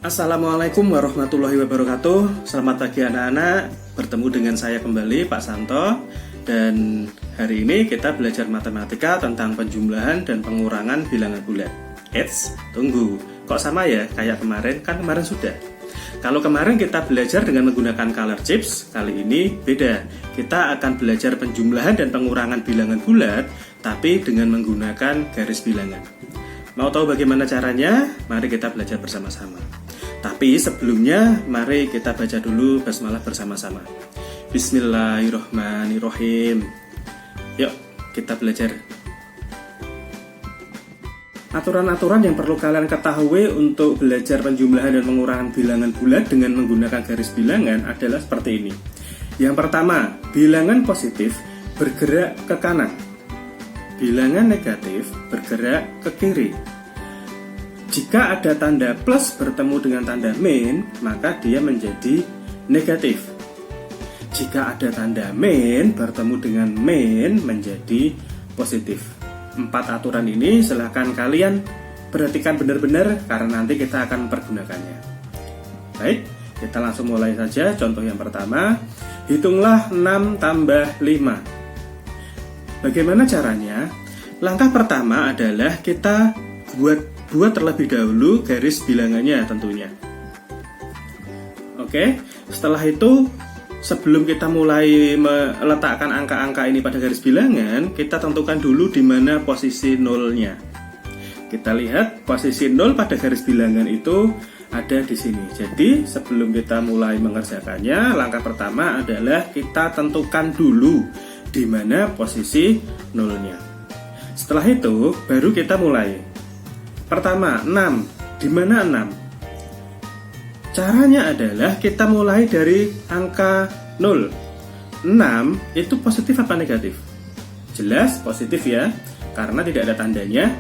Assalamualaikum warahmatullahi wabarakatuh. Selamat pagi anak-anak. Bertemu dengan saya kembali, Pak Santo. Dan hari ini kita belajar matematika tentang penjumlahan dan pengurangan bilangan bulat. Eits, tunggu. Kok sama ya kayak kemarin? Kan kemarin sudah. Kalau kemarin kita belajar dengan menggunakan color chips, kali ini beda. Kita akan belajar penjumlahan dan pengurangan bilangan bulat, tapi dengan menggunakan garis bilangan. Mau tahu bagaimana caranya? Mari kita belajar bersama-sama. Tapi sebelumnya, mari kita baca dulu basmalah bersama-sama. Bismillahirrohmanirrohim. Yuk, kita belajar. Aturan-aturan yang perlu kalian ketahui untuk belajar penjumlahan dan pengurangan bilangan bulat dengan menggunakan garis bilangan adalah seperti ini. Yang pertama, bilangan positif bergerak ke kanan. Bilangan negatif bergerak ke kiri. Jika ada tanda plus bertemu dengan tanda min, maka dia menjadi negatif. Jika ada tanda min bertemu dengan min, menjadi positif. 4 aturan ini silahkan kalian perhatikan benar-benar karena nanti kita akan mempergunakannya. Baik, kita langsung mulai saja. Contoh yang pertama, hitunglah 6 tambah 5. Bagaimana caranya? Langkah pertama adalah kita buat terlebih dahulu garis bilangannya tentunya. Oke, setelah itu sebelum kita mulai meletakkan angka-angka ini pada garis bilangan, kita tentukan dulu di mana posisi nolnya. Kita lihat posisi 0 pada garis bilangan itu ada di sini. Jadi sebelum kita mulai mengerjakannya, langkah pertama adalah kita tentukan dulu di mana posisi nolnya. Setelah itu baru kita mulai. Pertama, 6. Di mana 6? Caranya adalah kita mulai dari angka 0. 6 itu positif apa negatif? Jelas positif ya, karena tidak ada tandanya.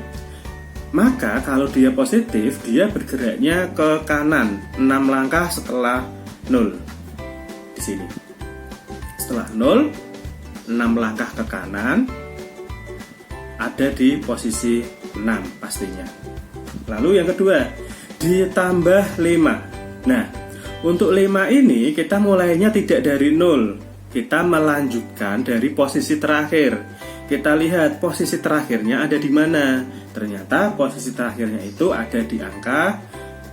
Maka kalau dia positif, dia bergeraknya ke kanan 6 langkah setelah 0. Di sini. Setelah 0, 6 langkah ke kanan, ada di posisi 6 pastinya. Lalu yang kedua, ditambah 5. Nah, untuk 5 ini kita mulainya tidak dari 0. Kita melanjutkan dari posisi terakhir. Kita lihat posisi terakhirnya ada di mana. Ternyata posisi terakhirnya itu ada di angka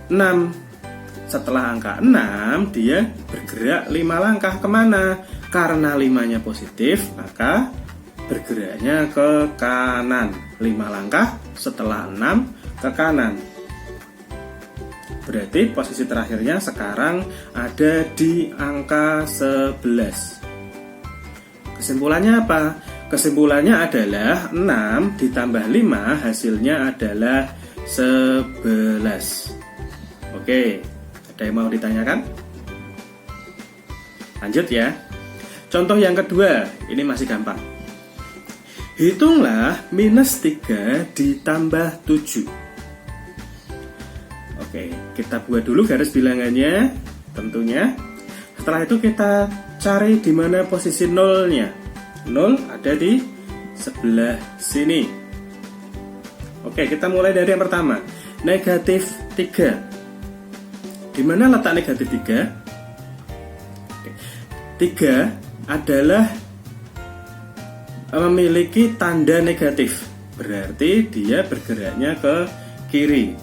6. Setelah angka 6, dia bergerak 5 langkah kemana? Karena 5-nya positif, maka bergeraknya ke kanan 5 langkah setelah 6 ke kanan. Berarti posisi terakhirnya sekarang ada di angka 11. Kesimpulannya apa? Kesimpulannya adalah 6 ditambah 5 hasilnya adalah 11. Oke, ada yang mau ditanyakan? Lanjut ya. Contoh yang kedua, ini masih gampang. Hitunglah minus 3 ditambah 7. Oke, kita buat dulu garis bilangannya tentunya. Setelah itu kita cari di mana posisi nolnya. 0 ada di sebelah sini. Oke, kita mulai dari yang pertama. Negatif 3. Di mana letak negatif 3? 3 adalah memiliki tanda negatif. Berarti dia bergeraknya ke kiri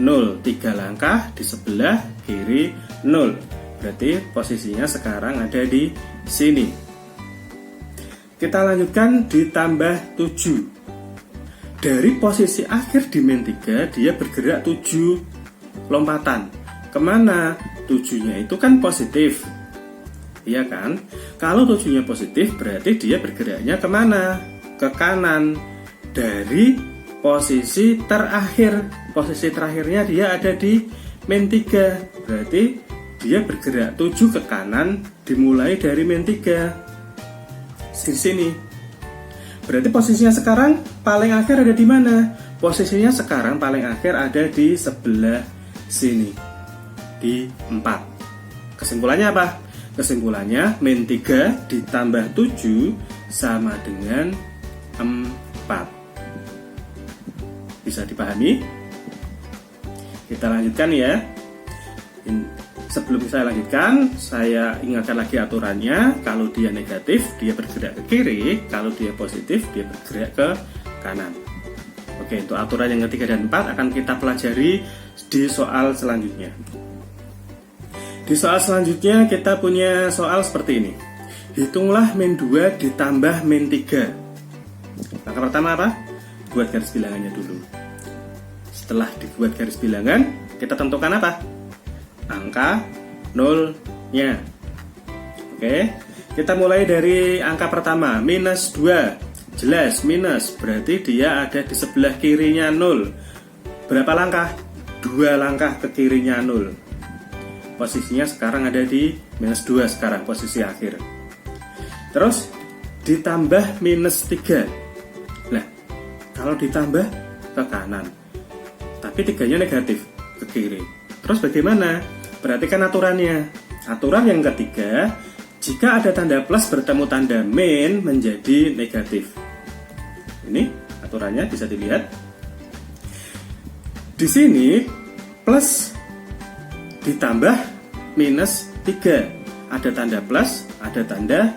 0, 3 langkah di sebelah kiri 0. Berarti posisinya sekarang ada di sini. Kita lanjutkan ditambah 7. Dari posisi akhir di min 3 dia bergerak 7 lompatan. Kemana? 7-nya itu kan positif, iya kan? Kalau 7-nya positif berarti dia bergeraknya kemana? Ke kanan. Dari posisi terakhir. Posisi terakhirnya dia ada di min 3. Berarti dia bergerak 7 ke kanan dimulai dari min 3. Di sini. Berarti posisinya sekarang paling akhir ada di mana? Posisinya sekarang paling akhir ada di sebelah sini. Di 4. Kesimpulannya apa? Kesimpulannya min 3 ditambah 7 sama dengan 4. Bisa dipahami? Kita lanjutkan ya. Sebelum saya lanjutkan, saya ingatkan lagi aturannya. Kalau dia negatif, dia bergerak ke kiri. Kalau dia positif, dia bergerak ke kanan. Oke, untuk aturan yang ketiga dan 4 akan kita pelajari di soal selanjutnya. Di soal selanjutnya kita punya soal seperti ini. Hitunglah min 2 ditambah min 3. Langkah pertama apa? Buat garis bilangannya dulu. Setelah dibuat garis bilangan, kita tentukan apa? Angka nolnya. Oke, kita mulai dari angka pertama, minus 2. Jelas, minus, berarti dia ada di sebelah kirinya 0. Berapa langkah? 2 langkah ke kirinya 0. Posisinya sekarang ada di minus 2 sekarang, posisi akhir. Terus, ditambah minus 3. Nah, kalau ditambah ke kanan, tapi 3-nya negatif, ke kiri. Terus bagaimana? Perhatikan aturannya. Aturan yang ketiga, jika ada tanda plus bertemu tanda min menjadi negatif. Ini aturannya bisa dilihat. Di sini plus ditambah minus 3. Ada tanda plus, ada tanda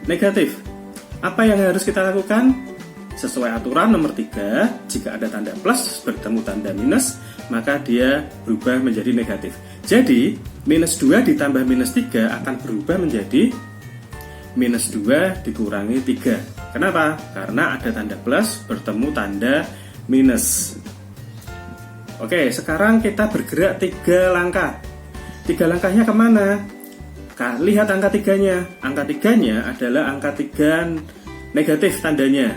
negatif. Apa yang harus kita lakukan? Sesuai aturan nomor 3, jika ada tanda plus bertemu tanda minus, maka dia berubah menjadi negatif. Jadi, minus 2 ditambah minus 3 akan berubah menjadi minus 2 dikurangi 3. Kenapa? Karena ada tanda plus bertemu tanda minus. Oke, sekarang kita bergerak 3 langkah. 3 langkahnya kemana? Lihat angka 3-nya. Angka 3-nya adalah angka 3 negatif tandanya.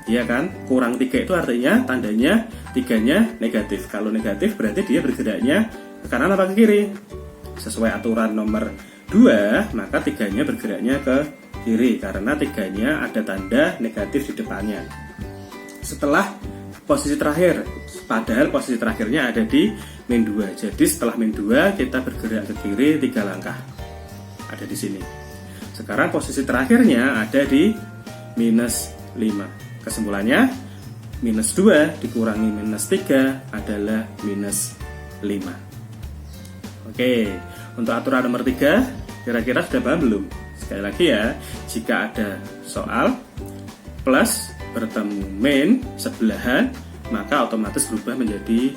Iya kan? Kurang 3 itu artinya tandanya 3-nya negatif. Kalau negatif berarti dia bergeraknya ke kanan apa ke kiri? Sesuai aturan nomor 2, maka 3-nya bergeraknya ke kiri karena 3-nya ada tanda negatif di depannya. Setelah posisi terakhir, padahal posisi terakhirnya ada di min 2. Jadi setelah min 2 kita bergerak ke kiri 3 langkah. Ada di sini. Sekarang posisi terakhirnya ada di minus 5. Kesimpulannya, minus 2 dikurangi minus 3 adalah minus 5. Oke, untuk aturan nomor 3, kira-kira sudah paham belum? Sekali lagi ya, jika ada soal plus bertemu min sebelahan, maka otomatis berubah menjadi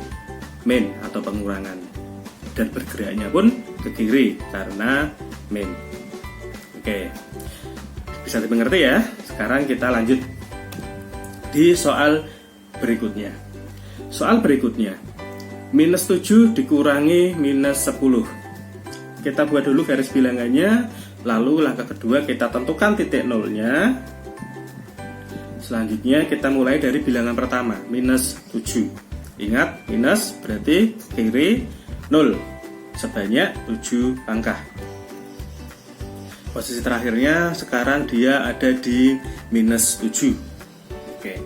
min atau pengurangan. Dan bergeraknya pun ke kiri karena min. Oke, bisa dimengerti ya? Sekarang kita lanjut di soal berikutnya. Soal berikutnya, minus 7 dikurangi minus 10. Kita buat dulu garis bilangannya. Lalu langkah kedua kita tentukan titik nolnya. Selanjutnya kita mulai dari bilangan pertama, minus 7. Ingat, minus berarti kiri 0 sebanyak 7 langkah. Posisi terakhirnya sekarang dia ada di minus 7. Oke.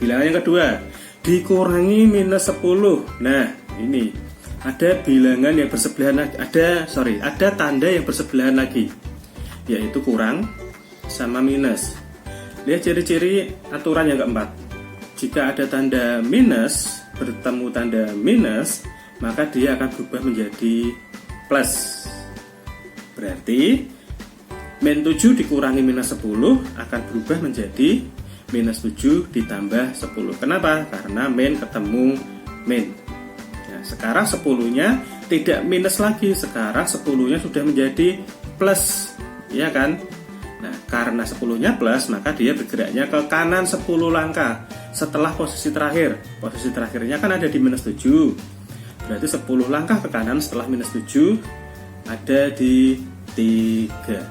Bilangan yang kedua, dikurangi minus 10. Nah, ini ada bilangan yang bersebelahan lagi. Ada tanda yang bersebelahan lagi, yaitu kurang sama minus. Lihat ciri-ciri aturan yang keempat. Jika ada tanda minus bertemu tanda minus, maka dia akan berubah menjadi plus. Berarti min 7 dikurangi minus 10 akan berubah menjadi minus 7 ditambah 10. Kenapa? Karena min ketemu min. Nah, sekarang 10-nya tidak minus lagi. Sekarang 10-nya sudah menjadi plus. Iya kan? Nah, karena 10-nya plus, maka dia bergeraknya ke kanan 10 langkah setelah posisi terakhir. Posisi terakhirnya kan ada di minus 7. Berarti 10 langkah ke kanan setelah minus 7 ada di 3.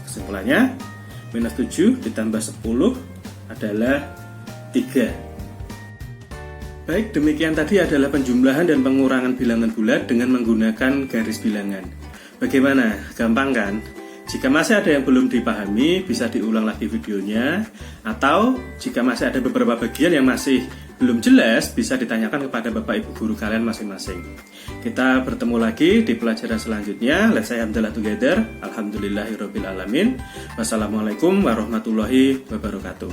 Kesimpulannya, minus 7 ditambah 10 adalah 3. Baik, demikian tadi adalah penjumlahan dan pengurangan bilangan bulat dengan menggunakan garis bilangan. Bagaimana? Gampang kan? Jika masih ada yang belum dipahami, bisa diulang lagi videonya. Atau jika masih ada beberapa bagian yang masih belum jelas, bisa ditanyakan kepada Bapak Ibu guru kalian masing-masing. Kita bertemu lagi di pelajaran selanjutnya. Let's say alhamdulillah together. Alhamdulillahirabbil alamin. Wassalamualaikum warahmatullahi wabarakatuh.